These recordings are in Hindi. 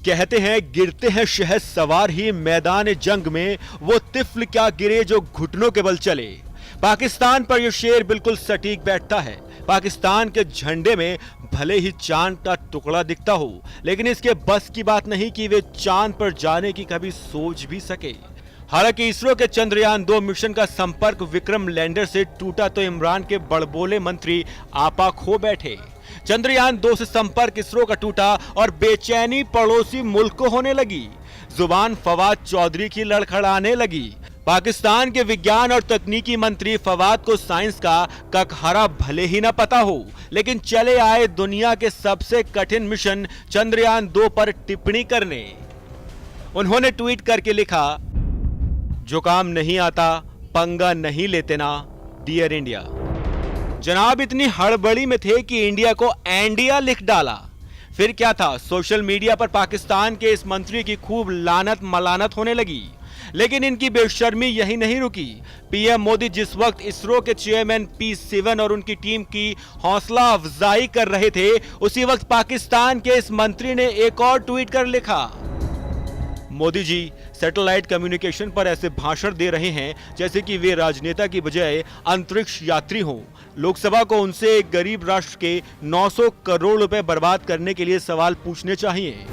कहते हैं गिरते हैं शहद सवार ही मैदान जंग में वो तिफल क्या गिरे जो घुटनों के बल चले। पाकिस्तान पर यह शेर बिल्कुल सटीक बैठता है। पाकिस्तान के झंडे में भले ही चांद का टुकड़ा दिखता हो, लेकिन इसके बस की बात नहीं कि वे चांद पर जाने की कभी सोच भी सके। हालांकि इसरो के चंद्रयान-2 मिशन का संपर्क विक्रम लैंडर से टूटा तो इमरान के बड़बोले मंत्री आपा खो बैठे। चंद्रयान-2 से संपर्क इसरो का टूटा और बेचैनी पड़ोसी मुल्क को होने लगी। जुबान फवाद चौधरी की लड़खड़ाने लगी। पाकिस्तान के विज्ञान और तकनीकी मंत्री फवाद को साइंस का ककहरा भले ही न पता हो, लेकिन चले आए दुनिया के सबसे कठिन मिशन चंद्रयान-2 पर टिप्पणी करने। उन्होंने ट्वीट करके लिखा, जो काम नहीं आता पंगा नहीं लेते ना, डियर इंडिया। जनाब इतनी हड़बड़ी में थे कि इंडिया को एंडिया लिख डाला। फिर क्या था, सोशल मीडिया पर पाकिस्तान के इस मंत्री की खूब लानत मलानत होने लगी। लेकिन इनकी बेशर्मी यही नहीं रुकी। पीएम मोदी जिस वक्त इसरो के चेयरमैन P7 और उनकी टीम की हौसला अफजाई कर रहे थे, उसी वक्त पाकिस्तान के इस मंत्री ने एक और ट्वीट कर लिखा, मोदी जी सैटेलाइट कम्युनिकेशन पर ऐसे भाषण दे रहे हैं जैसे कि वे राजनेता की बजाय अंतरिक्ष यात्री हों। लोकसभा को उनसे एक गरीब राष्ट्र के 900 करोड़ रुपए बर्बाद करने के लिए सवाल पूछने चाहिए।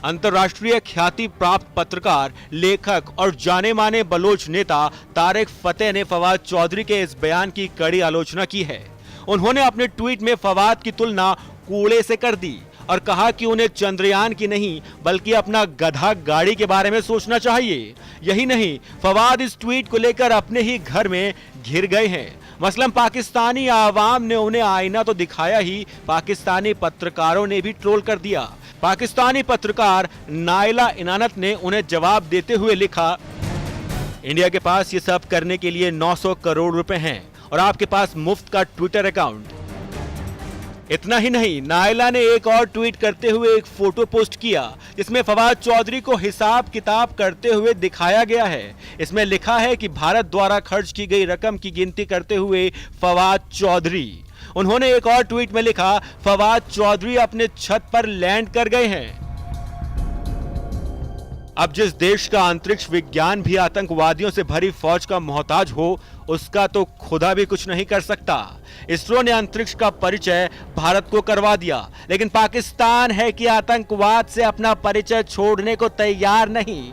अंतर्राष्ट्रीय ख्याति प्राप्त पत्रकार, लेखक और जाने माने बलोच नेता तारिक फतेह ने फवाद चौधरी के इस बयान की कड़ी आलोचना की है। उन्होंने अपने ट्वीट में फवाद की तुलना कूड़े से कर दी और कहा कि उन्हें चंद्रयान की नहीं बल्कि अपना गधा गाड़ी के बारे में सोचना चाहिए। यही नहीं, फवाद इस ट्वीट को लेकर अपने ही घर में घिर गए हैं। मसलन पाकिस्तानी आवाम ने उन्हें आईना तो दिखाया ही, पाकिस्तानी पत्रकारों ने भी ट्रोल कर दिया। पाकिस्तानी पत्रकार नाइला इनानत ने उन्हें जवाब देते हुए लिखा, इंडिया के पास ये सब करने के लिए 900 करोड़ रुपए हैं और आपके पास मुफ्त का ट्विटर अकाउंट। इतना ही नहीं, नाइला ने एक और ट्वीट करते हुए एक फोटो पोस्ट किया जिसमें फवाद चौधरी को हिसाब किताब करते हुए दिखाया गया है। इसमें लिखा है कि भारत द्वारा खर्च की गई रकम की गिनती करते हुए फवाद चौधरी। उन्होंने एक और ट्वीट में लिखा, फवाद चौधरी अपने छत पर लैंड कर गए हैं। अब जिस देश का अंतरिक्ष विज्ञान भी आतंकवादियों से भरी फौज का मोहताज हो, उसका तो खुदा भी कुछ नहीं कर सकता। इसरो ने अंतरिक्ष का परिचय भारत को करवा दिया, लेकिन पाकिस्तान है कि आतंकवाद से अपना परिचय छोड़ने को तैयार नहीं।